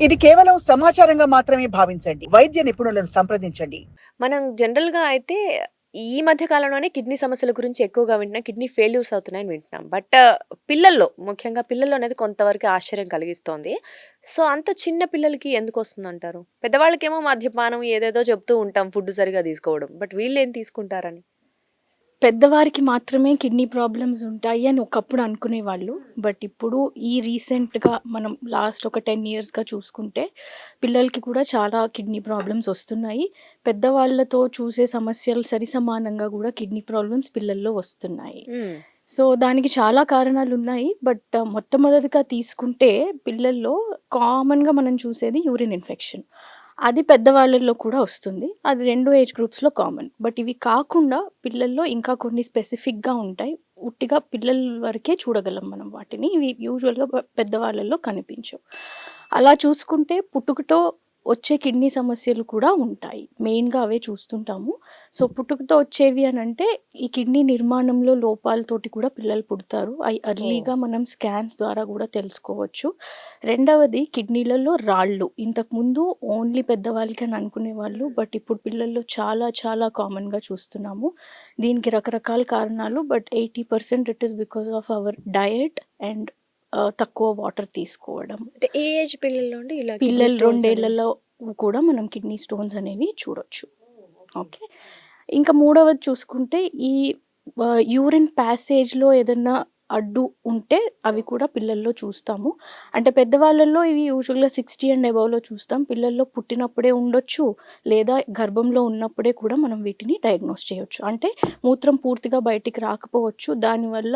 ఇది కేవలం సమాచారంగా మాత్రమే భావించండి. వైద్య నిపుణులను సంప్రదించండి. మనం జనరల్‌గా అయితే ఈ మధ్య కాలంలోనే కిడ్నీ సమస్యల గురించి ఎక్కువగా వింటున్నాం. కిడ్నీ ఫెయిల్యూర్స్ అవుతున్నాయని వింటున్నాం. బట్ పిల్లల్లో ముఖ్యంగా పిల్లల్లో అనేది కొంతవరకు ఆశ్చర్యం కలిగిస్తోంది. సో, అంత చిన్న పిల్లలకి ఎందుకొస్తుందంటారు? పెద్దవాళ్ళకేమో మద్యపానం ఏదేదో చెప్తూ ఉంటాం ఫుడ్ సరిగ్గా తీసుకోవడం. బట్ వీళ్ళేం తీసుకుంటారని? పెద్దవారికి మాత్రమే కిడ్నీ ప్రాబ్లమ్స్ ఉంటాయి అని ఒకప్పుడు అనుకునేవాళ్ళు. బట్ ఇప్పుడు ఈ రీసెంట్‌గా మనం లాస్ట్ ఒక 10 ఇయర్స్‌గా చూసుకుంటే పిల్లలకి కూడా చాలా కిడ్నీ ప్రాబ్లమ్స్ వస్తున్నాయి. పెద్దవాళ్ళతో చూసే సమస్యలు సరిసమానంగా కూడా కిడ్నీ ప్రాబ్లమ్స్ పిల్లల్లో వస్తున్నాయి. హ్మ్. సో, దానికి చాలా కారణాలున్నాయి. బట్ మొట్టమొదటిగా తీసుకుంటే పిల్లల్లో కామన్‌గా మనం చూసేది యూరిన్ ఇన్ఫెక్షన్. అది పెద్దవాళ్ళల్లో కూడా వస్తుంది. అది 2 ఏజ్ గ్రూప్స్‌లో కామన్. బట్ ఇవి కాకుండా పిల్లల్లో ఇంకా కొన్ని స్పెసిఫిక్‌గా ఉంటాయి. ఉట్టిగా పిల్లల వరకే చూడగలం మనం వాటిని. ఇవి యూజువల్‌గా పెద్దవాళ్ళలో కనిపించవు. అలా చూసుకుంటే పుట్టుకతో వచ్చే కిడ్నీ సమస్యలు కూడా ఉంటాయి. మెయిన్‌గా అవే చూస్తుంటాము. సో, పుట్టుకతో వచ్చేవి అనంటే ఈ కిడ్నీ నిర్మాణంలో లోపాలతోటి కూడా పిల్లలు పుడతారు. అయి ఓహ్! ఎర్లీగా మనం స్కాన్స్ ద్వారా కూడా తెలుసుకోవచ్చు. రెండవది కిడ్నీలలో రాళ్ళు. ఇంతకుముందు ఓన్లీ పెద్దవాళ్ళకి అని అనుకునేవాళ్ళు. బట్ ఇప్పుడు పిల్లల్లో చాలా చాలా కామన్‌గా చూస్తున్నాము. దీనికి రకరకాల కారణాలు. But 80% it is because of our diet and తక్కువ వాటర్ తీసుకోవడం. అంటే ఏ ఏజ్ పిల్లల్లో అండి ఇలా కిడ్నీ పిల్లలు స్టోన్స్ 2 అనేవి? ఏళ్లలో కూడా మనం కిడ్నీ స్టోన్స్ అనేవి చూడొచ్చు. ఓకే. ఇంకా మూడవది చూసుకుంటే ఈ యూరిన్ ప్యాసేజ్‌లో ఏదన్నా అడ్డు ఉంటే అవి కూడా పిల్లల్లో చూస్తాము. అంటే పెద్దవాళ్ళల్లో ఇవి యూజువల్‌గా 60 అండ్ అబోవ్‌లో చూస్తాం. పిల్లల్లో పుట్టినప్పుడే ఉండొచ్చు. లేదా గర్భంలో ఉన్నప్పుడే కూడా మనం వీటిని డయాగ్నోస్ చేయొచ్చు. అంటే మూత్రం పూర్తిగా బయటికి రాకపోవచ్చు. దానివల్ల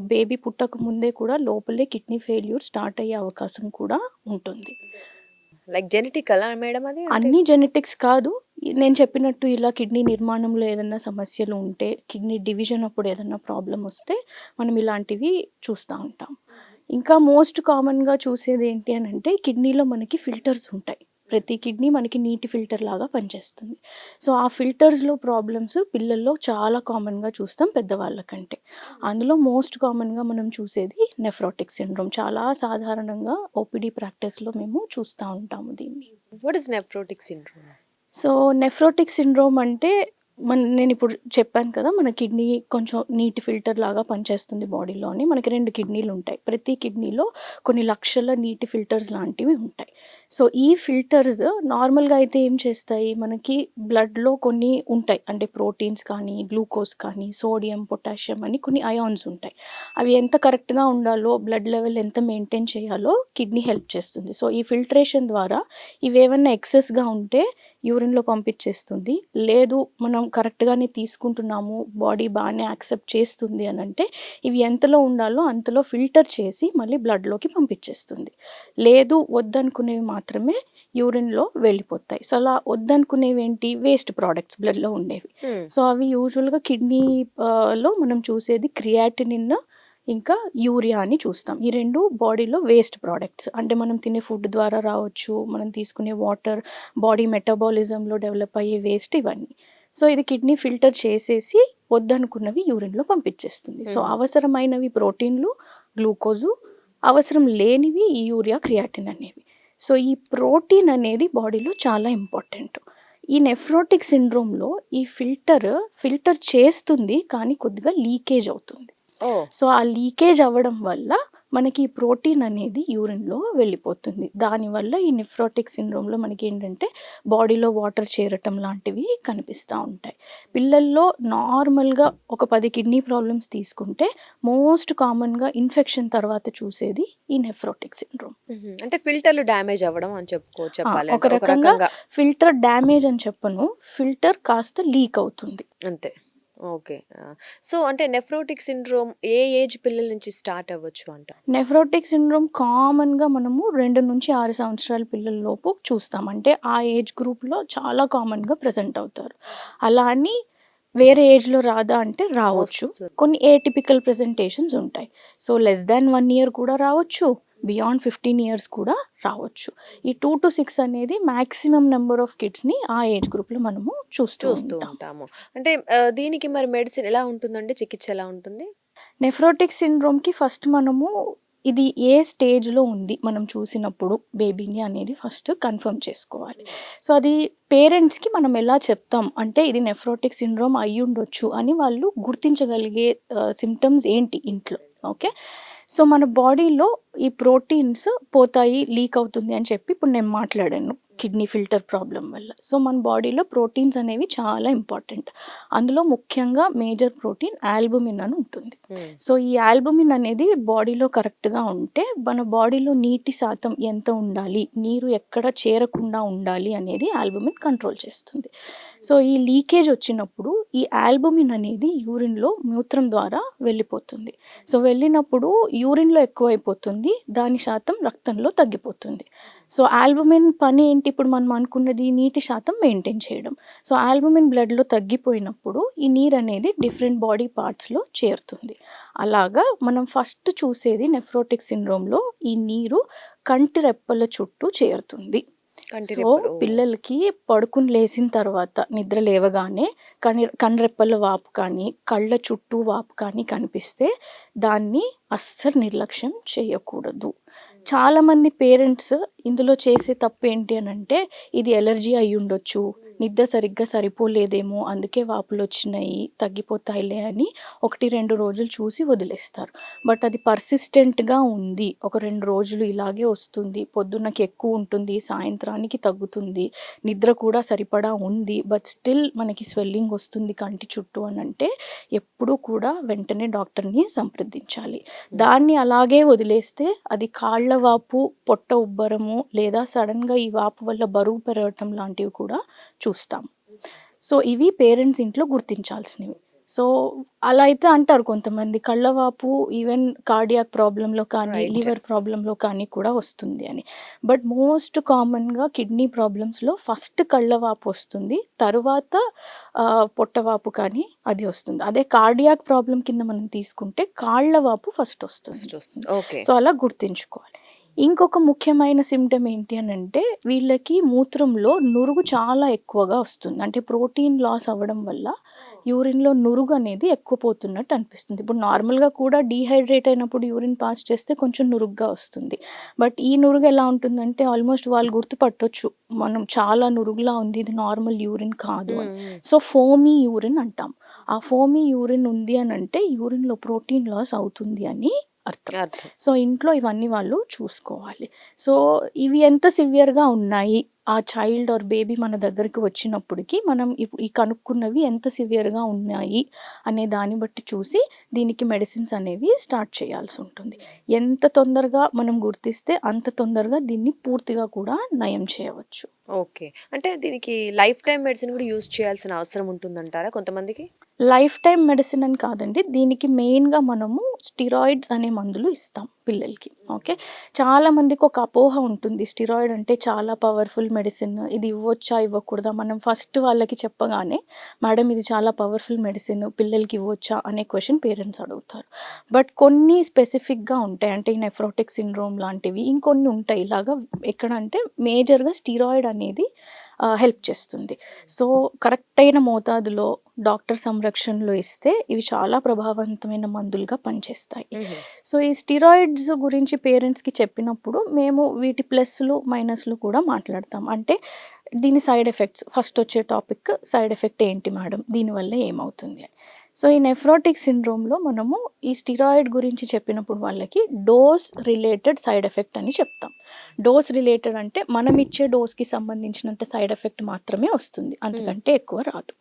బేబీ పుట్టక ముందే కూడా లోపలే కిడ్నీ ఫెయిల్యూర్ స్టార్ట్ అయ్యే అవకాశం కూడా ఉంటుంది. లైక్ జెనెటికలా మేడం అది? అంటే అన్నీ జెనెటిక్స్ కాదు. నేను చెప్పినట్టు ఇలా కిడ్నీ నిర్మాణంలో ఏదన్నా సమస్యలు ఉంటే, కిడ్నీ డివిజన్ అప్పుడు ఏదన్నా ప్రాబ్లమ్ వస్తే, మనం ఇలాంటివి చూస్తా ఉంటాం. ఇంకా మోస్ట్ కామన్‌గా చూసేదేంటి అనంటే, కిడ్నీలో మనకి ఫిల్టర్స్ ఉంటాయి. ప్రతి కిడ్నీ మనకి నీటి ఫిల్టర్ లాగా పనిచేస్తుంది. సో, ఆ ఫిల్టర్స్‌లో ప్రాబ్లమ్స్ పిల్లల్లో చాలా కామన్‌గా చూస్తాం పెద్దవాళ్ళ కంటే. అందులో మోస్ట్ కామన్‌గా మనం చూసేది నెఫ్రోటిక్ సిండ్రోమ్. చాలా సాధారణంగా ఓపీడీ ప్రాక్టీస్‌లో మేము చూస్తా ఉంటాము దీన్ని. What is nephrotic syndrome? So, nephrotic syndrome అంటే నేనిప్పుడు చెప్పాను కదా! మన కిడ్నీ కొంచెం నీటి ఫిల్టర్ లాగా పనిచేస్తుంది బాడీలో అని. మనకి 2 కిడ్నీలుంటాయి. ప్రతి కిడ్నీలో కొన్ని లక్షల నీటి ఫిల్టర్స్ లాంటివి ఉంటాయి. సో, ఈ ఫిల్టర్స్ నార్మల్‌గా అయితే ఏం చేస్తాయి, మనకి బ్లడ్‌లో కొన్ని ఉంటాయి. అంటే ప్రోటీన్స్ కానీ, గ్లూకోజ్ కానీ, సోడియం, పొటాషియం అని కొన్ని అయాన్స్ ఉంటాయి. అవి ఎంత కరెక్ట్‌గా ఉండాలో, బ్లడ్ లెవెల్ ఎంత మెయింటైన్ చేయాలో కిడ్నీ హెల్ప్ చేస్తుంది. సో, ఈ ఫిల్టరేషన్ ద్వారా ఇవేవన్నా ఎక్సెస్‌గా ఉంటే యూరిన్‌లో పంపించేస్తుంది. లేదు మనం కరెక్ట్‌గానే తీసుకుంటున్నాము, బాడీ బానే యాక్సెప్ట్ చేస్తుంది అనంటే, ఇవి ఎంతలో ఉండాలో అంతలో ఫిల్టర్ చేసి మళ్ళీ బ్లడ్‌లోకి పంపించేస్తుంది. లేదు వద్దనుకునేవి మాత్రమే యూరిన్‌లో వెళ్ళిపోతాయి. సో, అలా వద్దనుకునేవేంటి వేస్ట్ ప్రొడక్ట్స్ బ్లడ్‌లో ఉండేవి. హ్మ్. సో, అవి యూజువల్‌గా కిడ్నీ లో మనం చూసేది క్రియాటినిన్ ఇంకా యూరియా అని చూస్తాం. ఈ 2 బాడీలో వేస్ట్ ప్రొడక్ట్స్. అంటే మనం తినే ఫుడ్ ద్వారా రావచ్చు, మనం తీసుకునే వాటర్, బాడీ మెటబాలిజంలో డెవలప్ అయ్యే వేస్ట్ ఇవన్నీ. సో, ఇది కిడ్నీ ఫిల్టర్ చేసేసి వద్దనుకున్నవి యూరిన్‌లో పంపించేస్తుంది. సో, హుహు. అవసరమైనవి ప్రోటీన్‌లు, గ్లూకోజు, అవసరం లేనివి ఈ యూరియా, క్రియాటిన్ అనేవి. సో, ఈ ప్రోటీన్ అనేది బాడీలో చాలా ఇంపార్టెంట్. ఈ నెఫ్రోటిక్ సిండ్రోమ్‌లో ఈ ఫిల్టర్ చేస్తుంది కానీ కొద్దిగా లీకేజ్ అవుతుంది. ఓహ్! సో, ఆ లీకేజ్ అవ్వడం వల్ల మనకి ఈ ప్రోటీన్ అనేది యూరిన్‌లో వెళ్ళిపోతుంది. దానివల్ల ఈ నెఫ్రోటిక్ సిండ్రోమ్‌లో మనకేంటంటే బాడీలో వాటర్ చేరటం లాంటివి కనిపిస్తా ఉంటాయి. పిల్లల్లో నార్మల్‌గా ఒక 10 కిడ్నీ ప్రాబ్లమ్స్ తీసుకుంటే మోస్ట్ కామన్‌గా ఇన్ఫెక్షన్ తర్వాత చూసేది ఈ నెఫ్రోటిక్ సిండ్రోమ్. హుహు. అంటే ఫిల్టర్‌లు డ్యామేజ్ అవ్వడం అని చెప్పాలి ఒక అంటే ఒక రకంగా రకంగా. ఫిల్టర్ డ్యామేజ్ అని చెప్పను. ఫిల్టర్ కాస్త లీక్ అవుతుంది. అంతే. ఓకే. సో, అంటే నెఫ్రోటిక్ సిండ్రోమ్ ఏ ఏజ్ పిల్లల నుంచి స్టార్ట్ అవ్వచ్చు అంటారు? నెఫ్రోటిక్ సిండ్రోమ్ కామన్‌గా మనము 2-6 సంవత్సరాల పిల్లల్లోపు చూస్తాం. అంటే ఆ ఏజ్ గ్రూప్‌లో చాలా కామన్‌గా ప్రెజెంట్ అవుతారు. అలా అని వేరే ఏజ్‌లో రాదా అంటే రావచ్చు. వస్తుంది. కొన్ని ఏటిపికల్ ప్రెజెంటేషన్స్ ఉంటాయి. సో, లెస్ థాన్ 1 ఇయర్ కూడా రావచ్చు. బియాండ్ 15 ఇయర్స్ కూడా రావచ్చు. ఈ 2-6 అనేది మాక్సిమం నంబర్ ఆఫ్ కిడ్స్‌ని ఆ ఏజ్ గ్రూప్‌లో మనము చూస్తూ చూస్తూ ఉంటాం. ఉంటాము. అంటే దీనికి మరి మెడిసిన్ ఎలా ఉంటుందండి? చికిత్స ఎలా ఉంటుంది? నెఫ్రోటిక్ సిండ్రోమ్‌కి ఫస్ట్ మనము ఇది ఏ స్టేజ్లో ఉంది మనం చూసినప్పుడు బేబీని అనేది ఫస్ట్ కన్ఫర్మ్ చేసుకోవాలి. సో అది పేరెంట్స్కి మనం ఎలా చెప్తాం అంటే ఇది నెఫ్రోటిక్ సిండ్రోమ్ అయ్యి ఉండొచ్చు అని వాళ్ళు గుర్తించగలిగే సిమ్టమ్స్ ఏంటి ఇంట్లో. ఓకే, సో మన బాడీలో ఈ ప్రోటీన్స్ పోతాయి, లీక్ అవుతుంది అని చెప్పి ఇప్పుడు నేను మాట్లాడాను కిడ్నీ ఫిల్టర్ ప్రాబ్లం వల్ల. సో మన బాడీలో ప్రోటీన్స్ అనేవి చాలా ఇంపార్టెంట్. అందులో ముఖ్యంగా మేజర్ ప్రోటీన్ ఆల్బుమిన్ అని ఉంటుంది. సో ఈ ఆల్బుమిన్ అనేది బాడీలో కరెక్ట్గా ఉంటే మన బాడీలో నీటి శాతం ఎంత ఉండాలి, నీరు ఎక్కడ చేరకుండా ఉండాలి అనేది ఆల్బుమిన్ కంట్రోల్ చేస్తుంది. సో ఈ లీకేజ్ వచ్చినప్పుడు ఈ ఆల్బుమిన్ అనేది యూరిన్లో మూత్రం ద్వారా వెళ్ళిపోతుంది. సో వెళ్ళినప్పుడు యూరిన్లో ఎక్కువైపోతుంది, దాని శాతం రక్తంలో తగ్గిపోతుంది. సో ఆల్బుమిన్ పని ఏంటి, ఇప్పుడు మనం అనుకున్నది నీటి శాతం మెయింటైన్ చేయడం. సో ఆల్బుమిన్ బ్లడ్లో తగ్గిపోయినప్పుడు ఈ నీరు అనేది డిఫరెంట్ బాడీ పార్ట్స్లో చేరుతుంది. అలాగా మనం ఫస్ట్ చూసేది నెఫ్రోటిక్ సిండ్రోమ్లో ఈ నీరు కంటి రెప్పల చుట్టూ చేరుతుంది. సో పిల్లలకి పడుకుని లేచిన తర్వాత నిద్ర లేవగానే కనురెప్పల వాపు కానీ కళ్ళ చుట్టూ వాపు కానీ కనిపిస్తే దాన్ని అస్సలు నిర్లక్ష్యం చేయకూడదు. చాలామంది పేరెంట్స్ ఇందులో చేసే తప్పు ఏంటి అని అంటే ఇది ఎలర్జీ అయి ఉండొచ్చు, నిద్ర సరిగ్గా సరిపోలేదేమో అందుకే వాపులు వచ్చినాయి తగ్గిపోతాయిలే అని 1-2 రోజులు చూసి వదిలేస్తారు. బట్ అది పర్సిస్టెంట్గా ఉంది, ఒక 2 రోజులు ఇలాగే వస్తుంది, పొద్దున్నకి ఎక్కువ ఉంటుంది, సాయంత్రానికి తగ్గుతుంది, నిద్ర కూడా సరిపడా ఉంది, బట్ స్టిల్ మనకి స్వెల్లింగ్ వస్తుంది కంటి చుట్టూ అని అంటే ఎప్పుడూ కూడా వెంటనే డాక్టర్ని సంప్రదించాలి. దాన్ని అలాగే వదిలేస్తే అది కాళ్ళ వాపు, పొట్ట ఉబ్బరము లేదా సడన్గా ఈ వాపు వల్ల బరువు పెరగటం లాంటివి కూడా చూస్తాం. సో ఇవి పేరెంట్స్ ఇంట్లో గుర్తించాల్సినవి. సో అలా అయితే అంటారు కొంతమంది కళ్ళవాపు ఈవెన్ కార్డియాక్ ప్రాబ్లంలో కానీ లివర్ ప్రాబ్లంలో కానీ కూడా వస్తుంది అని. బట్ మోస్ట్ కామన్గా కిడ్నీ ప్రాబ్లమ్స్లో ఫస్ట్ కళ్ళవాపు వస్తుంది, తరువాత పొట్టవాపు కానీ అది వస్తుంది. అదే కార్డియాక్ ప్రాబ్లం కింద మనం తీసుకుంటే కాళ్ళవాపు ఫస్ట్ వస్తుంది. సో అలా గుర్తించుకోవాలి. ఇంకొక ముఖ్యమైన సిమ్టమ్ ఏంటి అని అంటే వీళ్ళకి మూత్రంలో నురుగు చాలా ఎక్కువగా వస్తుంది. అంటే ప్రోటీన్ లాస్ అవ్వడం వల్ల యూరిన్లో నురుగు అనేది ఎక్కువ పోతున్నట్టు అనిపిస్తుంది. ఇప్పుడు నార్మల్గా కూడా డీహైడ్రేట్ అయినప్పుడు యూరిన్ పాస్ చేస్తే కొంచెం నురుగ్గా వస్తుంది. బట్ ఈ నురుగు ఎలా ఉంటుందంటే ఆల్మోస్ట్ వాళ్ళు గుర్తుపట్టొచ్చు మనం చాలా నురుగులా ఉంది, ఇది నార్మల్ యూరిన్ కాదు అని. సో ఫోమీ యూరిన్ అంటాం. ఆ ఫోమీ యూరిన్ ఉంది అని అంటే యూరిన్లో ప్రోటీన్ లాస్ అవుతుంది అని అర్థం. సో ఇంట్లో ఇవన్నీ వాళ్ళు చూసుకోవాలి. సో ఇవి ఎంత సివియర్గా ఉన్నాయి, ఆ చైల్డ్ ఆర్ బేబీ మన దగ్గరికి వచ్చినప్పటికి మనం ఇప్పుడు ఈ కనుక్కున్నవి ఎంత సివియర్గా ఉన్నాయి అనే దాన్ని బట్టి చూసి దీనికి మెడిసిన్స్ అనేవి స్టార్ట్ చేయాల్సి ఉంటుంది. ఎంత తొందరగా మనం గుర్తిస్తే అంత తొందరగా దీన్ని పూర్తిగా కూడా నయం చేయవచ్చు. ఓకే, అంటే దీనికి లైఫ్ టైం మెడిసిన్ కూడా యూజ్ చేయాల్సిన అవసరం ఉంటుందంటారా కొంతమందికి? లైఫ్ టైం మెడిసిన్ అని కాదండి, దీనికి మెయిన్గా మనము స్టిరాయిడ్స్ అనే మందులు ఇస్తాం పిల్లలకి. ఓకే, చాలామందికి ఒక అపోహ ఉంటుంది స్టిరాయిడ్ అంటే చాలా పవర్ఫుల్ మెడిసిన్, ఇది ఇవ్వచ్చా ఇవ్వకూడదా. మనం ఫస్ట్ వాళ్ళకి చెప్పగానే మేడం ఇది చాలా పవర్ఫుల్ మెడిసిన్ పిల్లలకి ఇవ్వచ్చా అనే క్వశ్చన్ పేరెంట్స్ అడుగుతారు. బట్ కొన్ని స్పెసిఫిక్గా ఉంటాయి, అంటే ఈ నెఫ్రోటిక్ సిండ్రోమ్ లాంటివి ఇంకొన్ని ఉంటాయి. ఇలాగా ఎక్కడంటే మేజర్గా స్టిరాయిడ్ అనేది హెల్ప్ చేస్తుంది. సో కరెక్ట్ అయిన మోతాదులో డాక్టర్ సంరక్షణలో ఇస్తే ఇవి చాలా ప్రభావవంతమైన మందులుగా పనిచేస్తాయి. సో ఈ స్టిరాయిడ్స్ గురించి పేరెంట్స్కి చెప్పినప్పుడు మేము వీటి ప్లస్లు మైనస్లు కూడా మాట్లాడతాం. అంటే దీని సైడ్ ఎఫెక్ట్స్, ఫస్ట్ వచ్చే టాపిక్ సైడ్ ఎఫెక్ట్ ఏంటి మేడం, దీనివల్ల ఏమవుతుంది అని. సో ఈ నెఫ్రోటిక్ సిండ్రోమ్లో మనము ఈ స్టిరాయిడ్ గురించి చెప్పినప్పుడు వాళ్ళకి డోస్ రిలేటెడ్ సైడ్ ఎఫెక్ట్ అని చెప్తాం. డోస్ రిలేటెడ్ అంటే మనం ఇచ్చే డోస్కి సంబంధించినంత సైడ్ ఎఫెక్ట్ మాత్రమే వస్తుంది, అంతకంటే ఎక్కువ రాదు.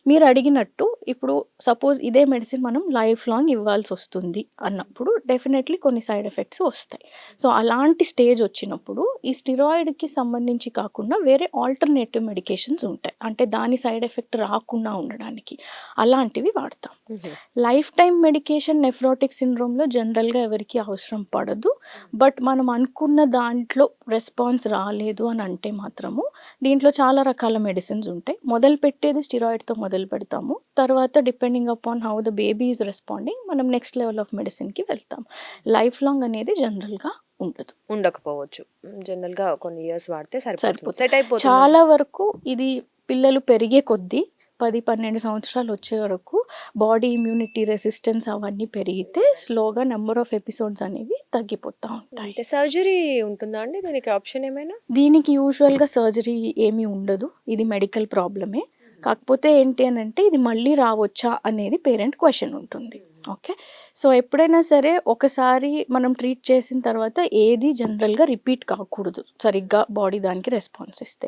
మీరు అడిగినట్టు ఇప్పుడు సపోజ్ ఇదే మెడిసిన్ మనం లైఫ్ లాంగ్ ఇవ్వాల్సి వస్తుంది అన్నప్పుడు డెఫినెట్లీ కొన్ని సైడ్ ఎఫెక్ట్స్ వస్తాయి. సో అలాంటి స్టేజ్ వచ్చినప్పుడు ఈ స్టిరాయిడ్కి సంబంధించి కాకుండా వేరే ఆల్టర్నేటివ్ మెడికేషన్స్ ఉంటాయి, అంటే దాని సైడ్ ఎఫెక్ట్ రాకుండా ఉండడానికి అలాంటివి వాడతాం. లైఫ్ టైం మెడికేషన్ నెఫ్రోటిక్ సిండ్రోమ్లో జనరల్గా ఎవరికి అవసరం పడదు. బట్ మనం అనుకున్న దాంట్లో రెస్పాన్స్ రాలేదు అని అంటే మాత్రము దీంట్లో చాలా రకాల మెడిసిన్స్ ఉంటాయి. మొదలు పెట్టేది స్టిరాయిడ్తో మొదలు పెడతాము, తర్వాత depending upon how the baby is responding మనం నెక్స్ట్ లెవెల్ ఆఫ్ మెడిసిన్కి వెళ్తాం. లైఫ్ లాంగ్ అనేది జనరల్గా ఉండకపోవచ్చు, జనరల్గా కొన్ని ఇయర్స్ వాడితే సరిపోతుంది, సెట్ అయిపోతుంది. చాలా వరకు ఇది పిల్లలు పెరిగే కొద్దీ 10-12 సంవత్సరాలు వచ్చే వరకు బాడీ ఇమ్యూనిటీ రెసిస్టెన్స్ అవన్నీ పెరిగితే స్లోగా నెంబర్ ఆఫ్ ఎపిసోడ్స్ అనేవి తగ్గిపోతూ ఉంటాయి. అంటే సర్జరీ ఉంటుందా అండి దీనికి ఆప్షన్ ఏమైనా? దీనికి యూజువల్గా సర్జరీ ఏమీ ఉండదు, ఇది మెడికల్ ప్రాబ్లమే. కాకపోతే ఏంటి అని అంటే ఇది మళ్ళీ రావచ్చా అనేది పేరెంట్ క్వశ్చన్ ఉంటుంది. ఓకే, సో ఎప్పుడైనా సరే ఒకసారి మనం ట్రీట్ చేసిన తర్వాత ఏది జనరల్గా రిపీట్ కాకూడదు సరిగ్గా బాడీ దానికి రెస్పాన్స్ ఇస్తే.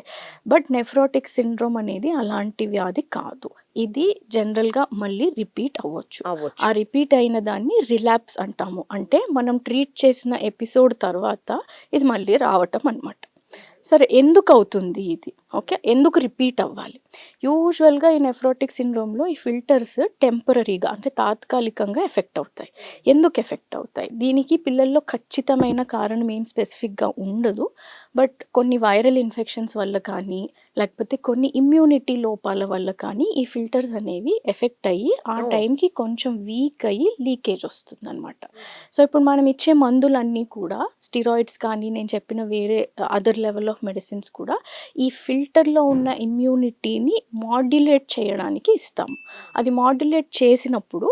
బట్ నెఫ్రోటిక్ సిండ్రోమ్ అనేది అలాంటి వ్యాధి కాదు, ఇది జనరల్గా మళ్ళీ రిపీట్ అవ్వచ్చు. ఆ రిపీట్ అయిన దాన్ని రిలాప్స్ అంటాము, అంటే మనం ట్రీట్ చేసిన ఎపిసోడ్ తర్వాత ఇది మళ్ళీ రావటం అన్నమాట. సరే, ఎందుకు అవుతుంది ఇది? ఓకే, ఎందుకు రిపీట్ అవ్వాలి? యూజువల్గా ఈ నెఫ్రోటిక్ సిండ్రోమ్లో ఈ ఫిల్టర్స్ టెంపరీగా అంటే తాత్కాలికంగా ఎఫెక్ట్ అవుతాయి. ఎందుకు ఎఫెక్ట్ అవుతాయి? దీనికి పిల్లల్లో ఖచ్చితమైన కారణం ఏం స్పెసిఫిక్గా ఉండదు. బట్ కొన్ని వైరల్ ఇన్ఫెక్షన్స్ వల్ల కానీ లేకపోతే కొన్ని ఇమ్యూనిటీ లోపాల వల్ల కానీ ఈ ఫిల్టర్స్ అనేవి ఎఫెక్ట్ అయ్యి ఆ టైంకి కొంచెం వీక్ అయ్యి లీకేజ్ వస్తుంది అనమాట. సో ఇప్పుడు మనం ఇచ్చే మందులన్నీ కూడా స్టిరాయిడ్స్ కానీ నేను చెప్పిన వేరే అదర్ లెవెల్ ఆఫ్ మెడిసిన్స్ కూడా ఈ ఫిల్టర్లో ఉన్న ఇమ్యూనిటీని మాడ్యులేట్ చేయడానికి ఇస్తాము. అది మాడ్యులేట్ చేసినప్పుడు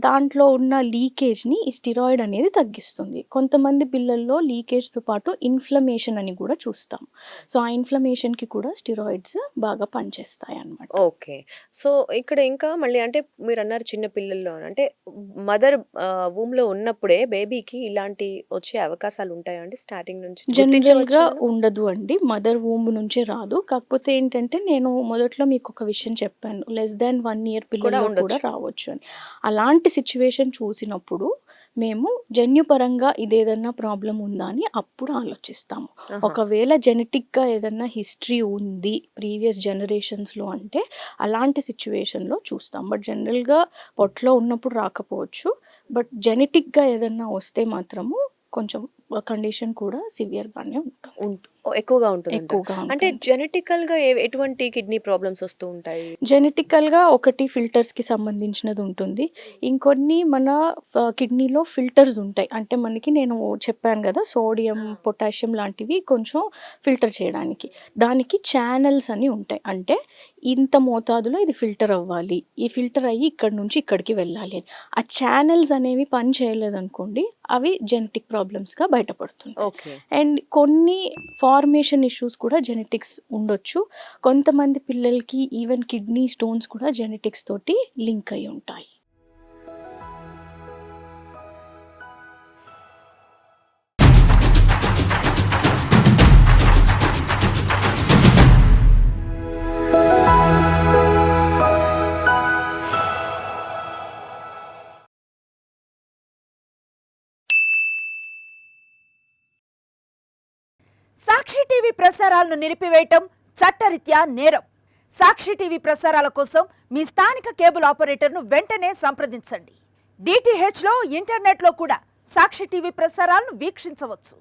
దాంట్లో ఉన్న లీకేజ్ని ఈ స్టిరాయిడ్ అనేది తగ్గిస్తుంది. కొంతమంది పిల్లల్లో లీకేజ్తో పాటు ఇన్ఫ్లమేషన్ అని కూడా చూస్తాం. సో ఆ ఇన్ఫ్లమేషన్కి కూడా స్టిరాయిడ్స్ బాగా పనిచేస్తాయి అన్నమాట. ఓకే, సో ఇక్కడ ఇంకా మళ్ళీ అంటే మీరు అన్నారు చిన్న పిల్లల్లో అంటే మదర్ వూమ్లో ఉన్నప్పుడే బేబీకి ఇలాంటి వచ్చే అవకాశాలు ఉంటాయా అండి? స్టార్టింగ్ నుంచి జనరల్గా ఉండదు అండి, మదర్ వూమ్ నుంచే రాదు. కాకపోతే ఏంటంటే నేను మొదట్లో మీకు ఒక విషయం చెప్పాను, లెస్ దాన్ 1 year పిల్లలు కూడా రావచ్చు అని. అలాంటి సిచ్యువేషన్ చూసినప్పుడు మేము జన్యుపరంగా ఇదేదన్నా ప్రాబ్లం ఉందా అని అప్పుడు ఆలోచిస్తాము. ఒకవేళ జెనెటిక్గా ఏదన్నా హిస్టరీ ఉంది ప్రీవియస్ జనరేషన్స్లో అంటే అలాంటి సిచ్యువేషన్లో చూస్తాం. బట్ జనరల్గా పొట్టలో ఉన్నప్పుడు రాకపోవచ్చు. బట్ జెనెటిక్గా ఏదన్నా వస్తే మాత్రము కొంచెం కండిషన్ కూడా సివియర్గానే ఎక్కువగా ఉంటుంది. అంటే జెనెటికల్ గా ఎటువంటి కిడ్నీ ప్రాబ్లమ్స్ వస్తూ ఉంటాయి? జెనెటికల్ గా ఒకటి ఫిల్టర్స్ కి సంబంధించినది ఉంటుంది, ఇంకొన్ని మన కిడ్నీలో ఫిల్టర్స్ ఉంటాయి. అంటే మనకి నేను చెప్పాను కదా సోడియం పొటాషియం లాంటివి కొంచెం ఫిల్టర్ చేయడానికి, దానికి ఛానల్స్ అని ఉంటాయి. అంటే ఇంత మోతాదులో ఇది ఫిల్టర్ అవ్వాలి, ఈ ఫిల్టర్ అయ్యి ఇక్కడ నుంచి ఇక్కడికి వెళ్ళాలి అని. ఆ ఛానల్స్ అనేవి పని చేయలేదనుకోండి అవి జెనెటిక్ ప్రాబ్లమ్స్గా బయటపడుతుంది. అండ్ కొన్ని ఫార్మేషన్ ఇష్యూస్ కూడా జెనెటిక్స్ ఉండొచ్చు. కొంతమంది పిల్లలకి ఈవెన్ కిడ్నీ స్టోన్స్ కూడా జెనెటిక్స్ తోటి లింక్ అయి ఉంటాయి. సాక్షి టీవీ ప్రసారాలను నిలిపివేయటం చట్టరీత్యా నేరం. సాక్షి టీవీ ప్రసారాల కోసం మీ స్థానిక కేబుల్ ఆపరేటర్ను వెంటనే సంప్రదించండి. DTHలో ఇంటర్నెట్లో కూడా సాక్షి టీవీ ప్రసారాలను వీక్షించవచ్చు.